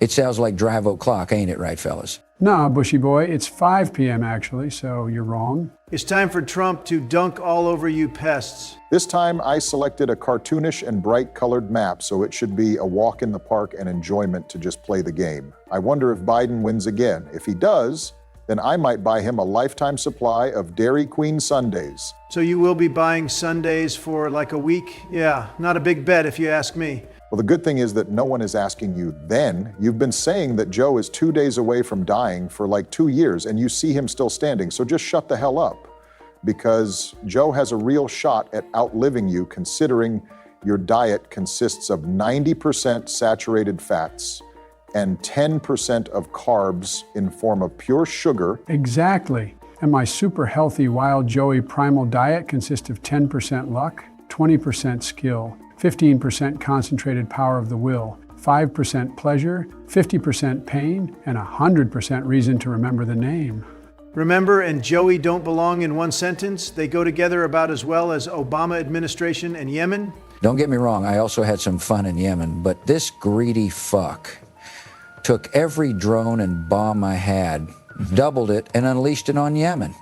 It sounds like drive o'clock, ain't it right, fellas? Nah, bushy boy, it's 5 p.m. actually, so you're wrong. It's time for Trump to dunk all over you pests. This time I selected a cartoonish and bright colored map, so it should be a walk in the park and enjoyment to just play the game. I wonder if Biden wins again. If he does, then I might buy him a lifetime supply of Dairy Queen sundaes. So you will be buying sundaes for like a week? Yeah, not a big bet if you ask me. Well, the good thing is that no one is asking you then. You've been saying that Joe is 2 days away from dying for like 2 years, and you see him still standing, so just shut the hell up. Because Joe has a real shot at outliving you, considering your diet consists of 90% saturated fats and 10% of carbs in form of pure sugar. Exactly. And my super healthy Wild Joey primal diet consists of 10% luck, 20% skill, 15% concentrated power of the will, 5% pleasure, 50% pain, and 100% reason to remember the name. Remember and Joey don't belong in one sentence. They go together about as well as Obama administration and Yemen. Don't get me wrong, I also had some fun in Yemen, but this greedy fuck took every drone and bomb I had, doubled it, and unleashed it on Yemen.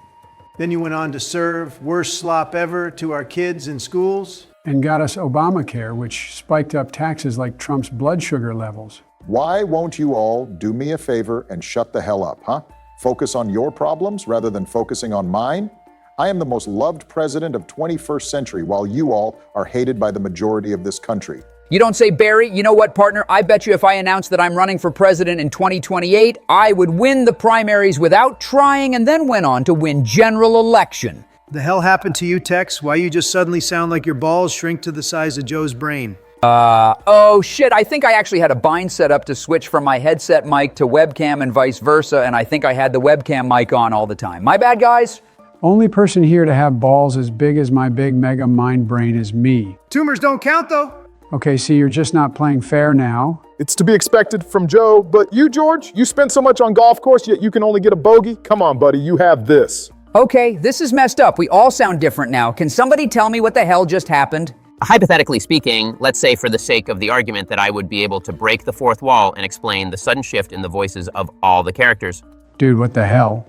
Then you went on to serve worst slop ever to our kids in schools. And got us Obamacare, which spiked up taxes like Trump's blood sugar levels. Why won't you all do me a favor and shut the hell up, huh? Focus on your problems rather than focusing on mine? I am the most loved president of 21st century, while you all are hated by the majority of this country. You don't say, Barry. You know what, partner? I bet you if I announced that I'm running for president in 2028, I would win the primaries without trying and then went on to win general election. The hell happened to you, Tex? Why you just suddenly sound like your balls shrink to the size of Joe's brain? Oh shit, I think I actually had a bind set up to switch from my headset mic to webcam and vice versa, and I think I had the webcam mic on all the time. My bad, guys? Only person here to have balls as big as my big mega mind brain is me. Tumors don't count, though. Okay, see, you're just not playing fair now. It's to be expected from Joe, but you, George, you spent so much on golf course, yet you can only get a bogey? Come on, buddy, you have this. Okay, this is messed up. We all sound different now. Can somebody tell me what the hell just happened? Hypothetically speaking, let's say for the sake of the argument that I would be able to break the fourth wall and explain the sudden shift in the voices of all the characters. Dude, what the hell?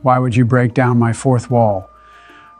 Why would you break down my fourth wall?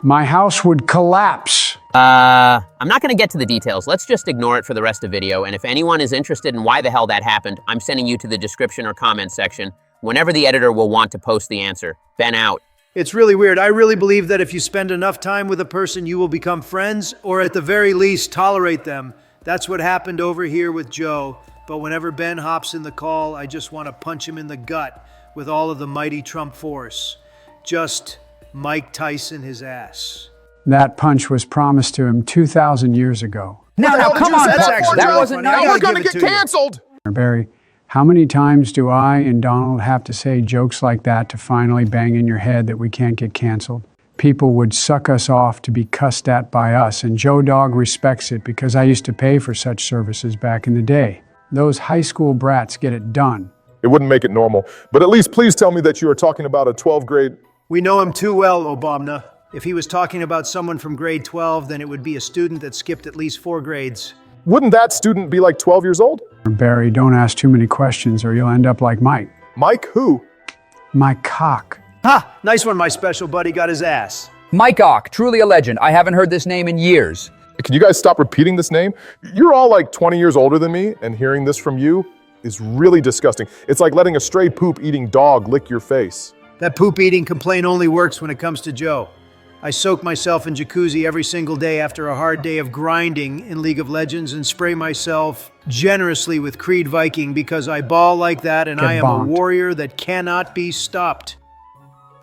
My house would collapse. I'm not gonna get to the details. Let's just ignore it for the rest of the video, and if anyone is interested in why the hell that happened, I'm sending you to the description or comment section whenever the editor will want to post the answer. Ben out. It's really weird. I really believe that if you spend enough time with a person, you will become friends, or at the very least, tolerate them. That's what happened over here with Joe. But whenever Ben hops in the call, I just want to punch him in the gut with all of the mighty Trump force. Just Mike Tyson his ass. That punch was promised to him 2,000 years ago. Now, come on, partner. That wasn't funny. nice. We're gonna get canceled! Barry, how many times do I and Donald have to say jokes like that to finally bang in your head that we can't get canceled? People would suck us off to be cussed at by us, and Joe Dog respects it because I used to pay for such services back in the day. Those high school brats get it done. It wouldn't make it normal, but at least please tell me that you are talking about a 12th grade. We know him too well, Obama. If he was talking about someone from grade 12, then it would be a student that skipped at least 4 grades. Wouldn't that student be like 12 years old? Barry, don't ask too many questions or you'll end up like Mike. Mike who? My cock. Ha! Nice one, my special buddy got his ass. Mike Ock, truly a legend. I haven't heard this name in years. Can you guys stop repeating this name? You're all like 20 years older than me, and hearing this from you is really disgusting. It's like letting a stray poop-eating dog lick your face. That poop-eating complaint only works when it comes to Joe. I soak myself in jacuzzi every single day after a hard day of grinding in League of Legends and spray myself generously with Creed Viking because I ball like that and I am a warrior that cannot be stopped.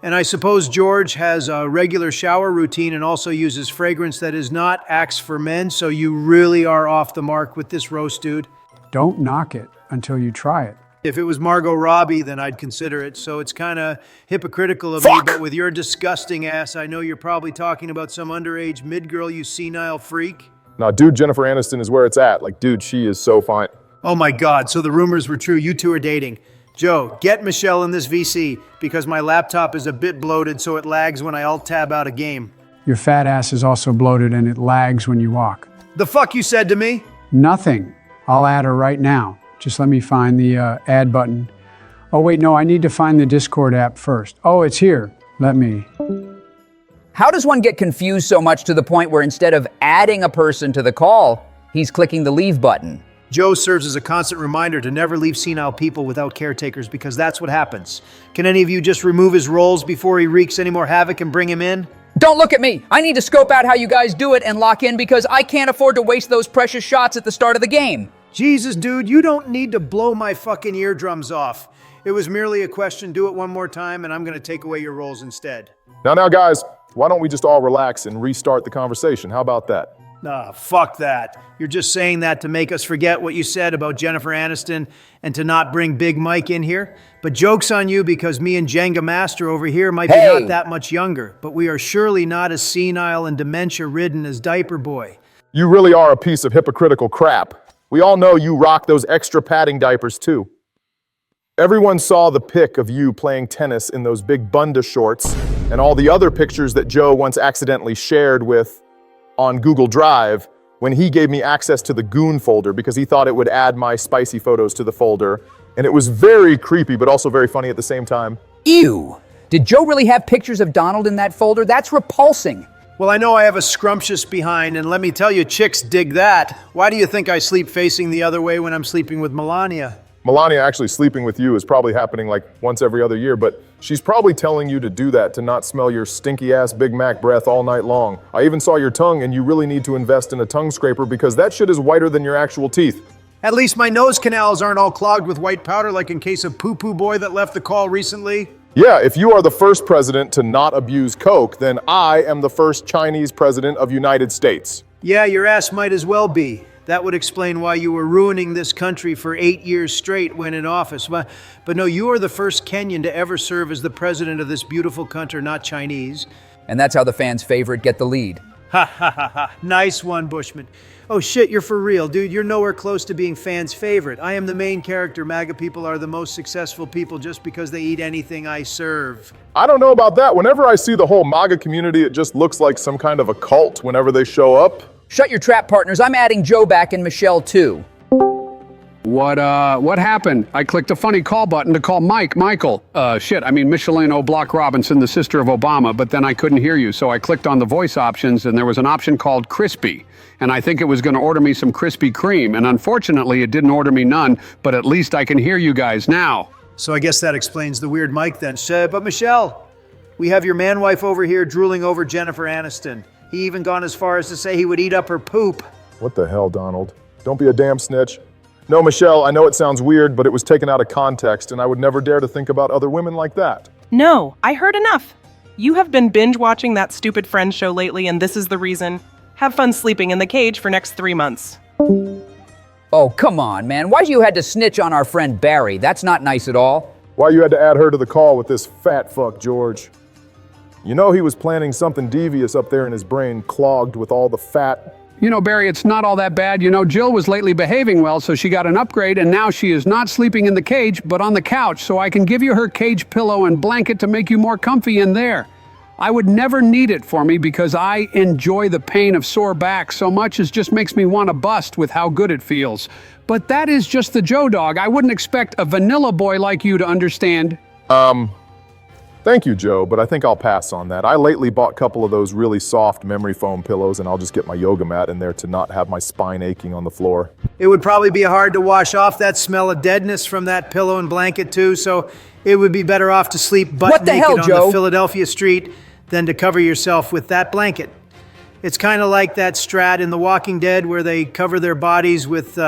And I suppose George has a regular shower routine and also uses fragrance that is not Axe for Men, so you really are off the mark with this roast, dude. Don't knock it until you try it. If it was Margot Robbie, then I'd consider it, so it's kind of hypocritical of me, but with your disgusting ass, I know you're probably talking about some underage mid-girl, you senile freak. Nah, dude, Jennifer Aniston is where it's at. Like, dude, she is so fine. Oh my God, so the rumors were true, you two are dating. Joe, get Michelle in this VC, because my laptop is a bit bloated, so it lags when I alt-tab out a game. Your fat ass is also bloated and it lags when you walk. The fuck you said to me? Nothing. I'll add her right now. Just let me find the add button. Oh, wait, no, I need to find the Discord app first. Oh, it's here. Let me. How does one get confused so much to the point where instead of adding a person to the call, he's clicking the leave button? Joe serves as a constant reminder to never leave senile people without caretakers because that's what happens. Can any of you just remove his roles before he wreaks any more havoc and bring him in? Don't look at me! I need to scope out how you guys do it and lock in because I can't afford to waste those precious shots at the start of the game. Jesus, dude, you don't need to blow my fucking eardrums off. It was merely a question. Do it one more time and I'm gonna take away your roles instead. Now, guys, why don't we just all relax and restart the conversation? How about that? Nah, fuck that. You're just saying that to make us forget what you said about Jennifer Aniston and to not bring Big Mike in here. But joke's on you because me and Jenga Master over here might be not that much younger, but we are surely not as senile and dementia-ridden as Diaper Boy. You really are a piece of hypocritical crap. We all know you rock those extra padding diapers too. Everyone saw the pic of you playing tennis in those big bunda shorts and all the other pictures that Joe once accidentally shared with on Google Drive when he gave me access to the Goon folder because he thought it would add my spicy photos to the folder. And it was very creepy, but also very funny at the same time. Ew! Did Joe really have pictures of Donald in that folder? That's repulsing. Well, I know I have a scrumptious behind, and let me tell you, chicks dig that. Why do you think I sleep facing the other way when I'm sleeping with Melania? Melania actually sleeping with you is probably happening like once every other year, but she's probably telling you to do that to not smell your stinky-ass Big Mac breath all night long. I even saw your tongue, and you really need to invest in a tongue scraper because that shit is whiter than your actual teeth. At least my nose canals aren't all clogged with white powder like in case of Poo Poo Boy that left the call recently. Yeah, if you are the first president to not abuse Coke, then I am the first Chinese president of United States. Yeah, your ass might as well be. That would explain why you were ruining this country for 8 years straight when in office. But no, you are the first Kenyan to ever serve as the president of this beautiful country, not Chinese. And that's how the fans' favorite get the lead. Ha ha ha ha. Nice one, Bushman. Oh shit, you're for real, dude. You're nowhere close to being fans' favorite. I am the main character. MAGA people are the most successful people just because they eat anything I serve. I don't know about that. Whenever I see the whole MAGA community, it just looks like some kind of a cult whenever they show up. Shut your trap, partners. I'm adding Joe back and Michelle too. What happened? I clicked a funny call button to call Michael. Micheline O'Block Robinson, the sister of Obama, but then I couldn't hear you, so I clicked on the voice options and there was an option called Crispy. And I think it was gonna order me some Krispy Kreme, and unfortunately it didn't order me none, but at least I can hear you guys now. So I guess that explains the weird mic then. But Michelle, we have your man-wife over here drooling over Jennifer Aniston. He even gone as far as to say he would eat up her poop. What the hell, Donald? Don't be a damn snitch. No, Michelle, I know it sounds weird, but it was taken out of context, and I would never dare to think about other women like that. No, I heard enough. You have been binge-watching that stupid Friends show lately, and this is the reason. Have fun sleeping in the cage for next 3 months. Oh, come on, man. Why you had to snitch on our friend Barry? That's not nice at all. Why you had to add her to the call with this fat fuck, George? You know he was planning something devious up there in his brain, clogged with all the fat. You know, Barry, it's not all that bad. You know, Jill was lately behaving well, so she got an upgrade, and now she is not sleeping in the cage, but on the couch, so I can give you her cage pillow and blanket to make you more comfy in there. I would never need it for me because I enjoy the pain of sore back so much it just makes me want to bust with how good it feels. But that is just the Joe dog. I wouldn't expect a vanilla boy like you to understand. Thank you, Joe, but I think I'll pass on that. I lately bought a couple of those really soft memory foam pillows, and I'll just get my yoga mat in there to not have my spine aching on the floor. It would probably be hard to wash off that smell of deadness from that pillow and blanket too, so it would be better off to sleep butt naked on the Philadelphia street than to cover yourself with that blanket. It's kind of like that strat in The Walking Dead where they cover their bodies with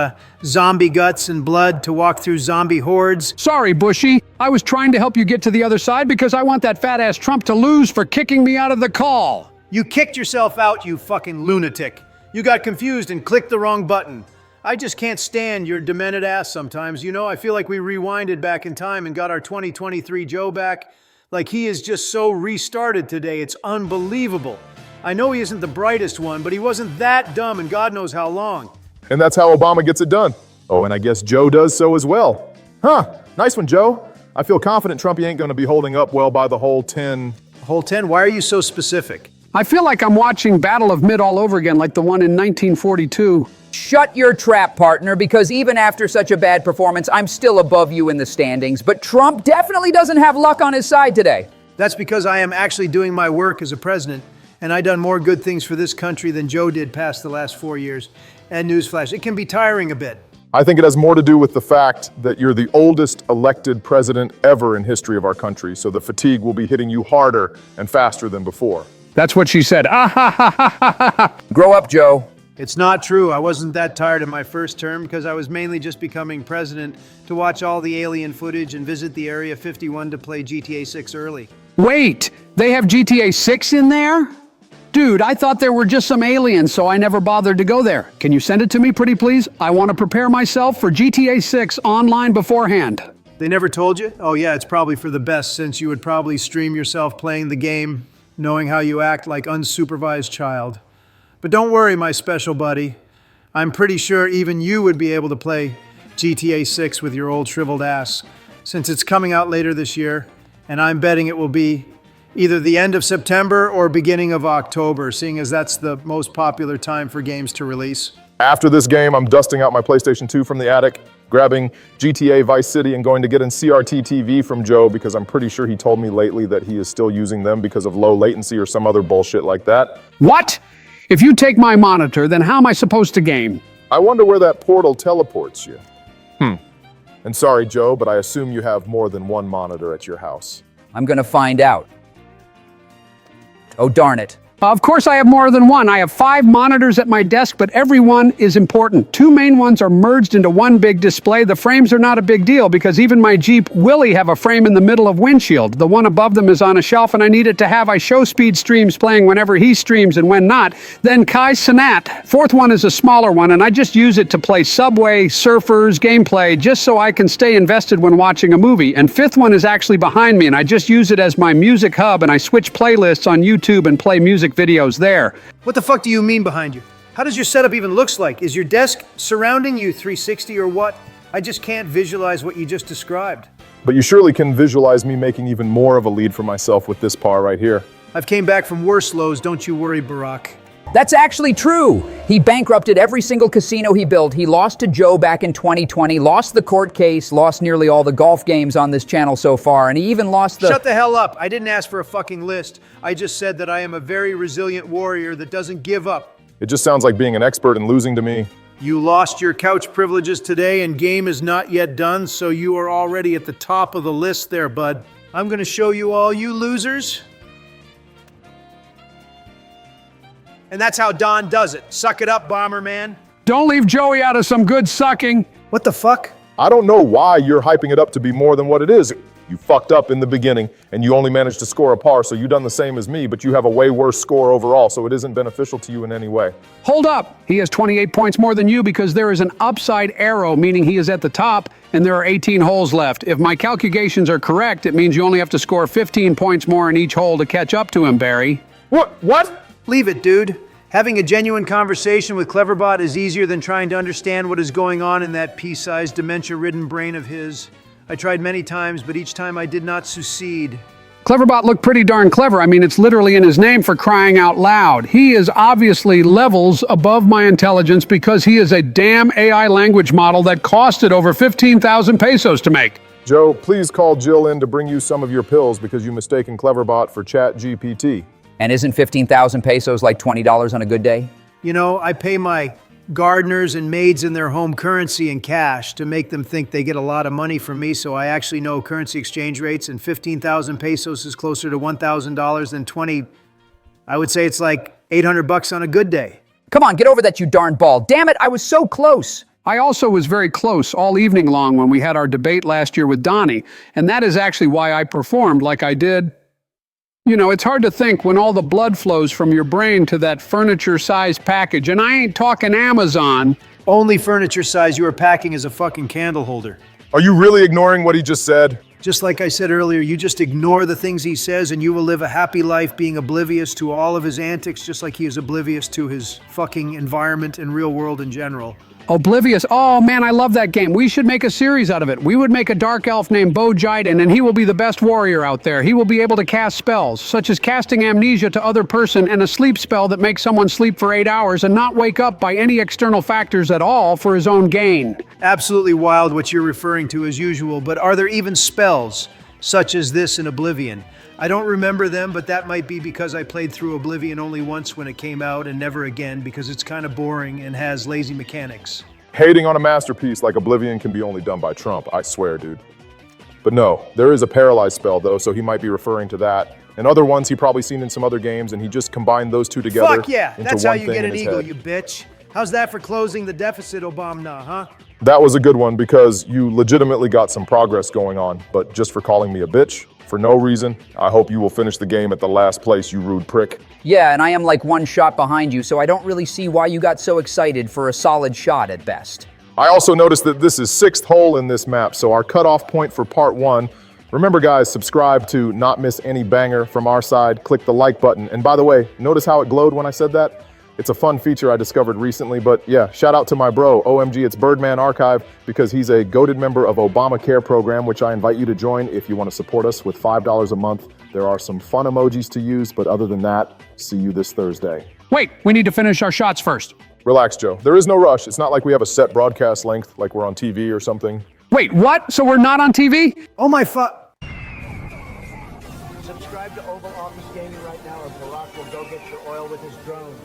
zombie guts and blood to walk through zombie hordes. Sorry, Bushy. I was trying to help you get to the other side because I want that fat-ass Trump to lose for kicking me out of the call. You kicked yourself out, you fucking lunatic. You got confused and clicked the wrong button. I just can't stand your demented ass sometimes. You know, I feel like we rewinded back in time and got our 2023 Joe back. Like he is just so restarted today. It's unbelievable. I know he isn't the brightest one, but he wasn't that dumb in God knows how long. And that's how Obama gets it done. Oh, and I guess Joe does so as well. Huh, nice one, Joe. I feel confident Trumpy ain't gonna be holding up well by the whole 10. Whole 10? Why are you so specific? I feel like I'm watching Battle of Mid all over again, like the one in 1942. Shut your trap, partner, because even after such a bad performance, I'm still above you in the standings. But Trump definitely doesn't have luck on his side today. That's because I am actually doing my work as a president, and I've done more good things for this country than Joe did past the last 4 years. And newsflash, it can be tiring a bit. I think it has more to do with the fact that you're the oldest elected president ever in history of our country, so the fatigue will be hitting you harder and faster than before. That's what she said. Ah, ha, ha, ha, ha, ha. Grow up, Joe. It's not true. I wasn't that tired of my first term because I was mainly just becoming president to watch all the alien footage and visit the Area 51 to play GTA 6 early. Wait, they have GTA 6 in there? Dude, I thought there were just some aliens, so I never bothered to go there. Can you send it to me pretty please? I want to prepare myself for GTA 6 online beforehand. They never told you? Oh yeah, it's probably for the best since you would probably stream yourself playing the game, knowing how you act like unsupervised child. But don't worry, my special buddy. I'm pretty sure even you would be able to play GTA 6 with your old shriveled ass, since it's coming out later this year, and I'm betting it will be either the end of September or beginning of October, seeing as that's the most popular time for games to release. After this game, I'm dusting out my PlayStation 2 from the attic, grabbing GTA Vice City, and going to get an CRT TV from Joe because I'm pretty sure he told me lately that he is still using them because of low latency or some other bullshit like that. What? If you take my monitor, then how am I supposed to game? I wonder where that portal teleports you. And sorry, Joe, but I assume you have more than one monitor at your house. I'm gonna find out. Oh, darn it. Of course I have more than one. I have 5 monitors at my desk, but every one is important. 2 main ones are merged into one big display. The frames are not a big deal because even my Jeep Willie have a frame in the middle of windshield. The one above them is on a shelf and I need it to have show speed streams playing whenever he streams and when not. Then Kai Cenat. 4th one is a smaller one and I just use it to play Subway, Surfers, gameplay just so I can stay invested when watching a movie. And 5th one is actually behind me and I just use it as my music hub and I switch playlists on YouTube and play music videos there. What the fuck do you mean behind you? How does your setup even looks like? Is your desk surrounding you 360 or what? I just can't visualize what you just described. But you surely can visualize me making even more of a lead for myself with this par right here. I've came back from worse lows, don't you worry, Barack. That's actually true. He bankrupted every single casino he built. He lost to Joe back in 2020, lost the court case, lost nearly all the golf games on this channel so far, and he even lost the— Shut the hell up. I didn't ask for a fucking list. I just said that I am a very resilient warrior that doesn't give up. It just sounds like being an expert and losing to me. You lost your couch privileges today and game is not yet done, so you are already at the top of the list there, bud. I'm gonna show you all, you losers. And that's how Don does it. Suck it up, Bomberman. Don't leave Joey out of some good sucking. What the fuck? I don't know why you're hyping it up to be more than what it is. You fucked up in the beginning and you only managed to score a par, so you've done the same as me, but you have a way worse score overall, so it isn't beneficial to you in any way. Hold up. He has 28 points more than you because there is an upside arrow, meaning he is at the top, and there are 18 holes left. If my calculations are correct, it means you only have to score 15 points more in each hole to catch up to him, Barry. What? Leave it, dude. Having a genuine conversation with Cleverbot is easier than trying to understand what is going on in that pea-sized, dementia-ridden brain of his. I tried many times, but each time I did not succeed. Cleverbot looked pretty darn clever. I mean, it's literally in his name for crying out loud. He is obviously levels above my intelligence because he is a damn AI language model that costed over 15,000 pesos to make. Joe, please call Jill in to bring you some of your pills because you mistaken Cleverbot for ChatGPT. And isn't 15,000 pesos like $20 on a good day? You know, I pay my gardeners and maids in their home currency in cash to make them think they get a lot of money from me, so I actually know currency exchange rates, and 15,000 pesos is closer to $1,000 than 20. I would say it's like 800 bucks on a good day. Come on, get over that, you darn ball. Damn it, I was so close. I also was very close all evening long when we had our debate last year with Donnie, and that is actually why I performed like I did. You know, it's hard to think when all the blood flows from your brain to that furniture-sized package, and I ain't talking Amazon. Only furniture size you are packing is a fucking candle holder. Are you really ignoring what he just said? Just like I said earlier, you just ignore the things he says and you will live a happy life being oblivious to all of his antics, just like he is oblivious to his fucking environment and real world in general. Oblivious. Oh man, I love that game. We should make a series out of it. We would make a dark elf named Bo Jiden, and he will be the best warrior out there. He will be able to cast spells, such as casting amnesia to other person and a sleep spell that makes someone sleep for 8 hours and not wake up by any external factors at all for his own gain. Absolutely wild what you're referring to as usual, but are there even spells such as this in Oblivion? I don't remember them, but that might be because I played through Oblivion only once when it came out and never again because it's kind of boring and has lazy mechanics. Hating on a masterpiece like Oblivion can be only done by Trump, I swear, dude. But no, there is a paralyzed spell though, so he might be referring to that. And other ones he probably seen in some other games, and he just combined those two together. Fuck yeah, into that's how one you thing get in an his eagle, head. you bitch. How's that for closing the deficit, Obama, huh? That was a good one because you legitimately got some progress going on, but just for calling me a bitch, for no reason, I hope you will finish the game at the last place, you rude prick. Yeah, and I am like one shot behind you, so I don't really see why you got so excited for a solid shot at best. I also noticed that this is 6th hole in this map, so our cutoff point for part 1. Remember guys, subscribe to not miss any banger from our side, click the like button, and by the way, notice how it glowed when I said that? It's a fun feature I discovered recently, but yeah, shout out to my bro, OMG, it's Birdman Archive, because he's a goated member of Obamacare program, which I invite you to join if you want to support us with $5 a month. There are some fun emojis to use, but other than that, see you this Thursday. Wait, we need to finish our shots first. Relax, Joe. There is no rush. It's not like we have a set broadcast length, like we're on TV or something. Wait, what? So we're not on TV? Oh my fuck. Subscribe to Oval Office Gaming right now or Barack will go get your oil with his drone.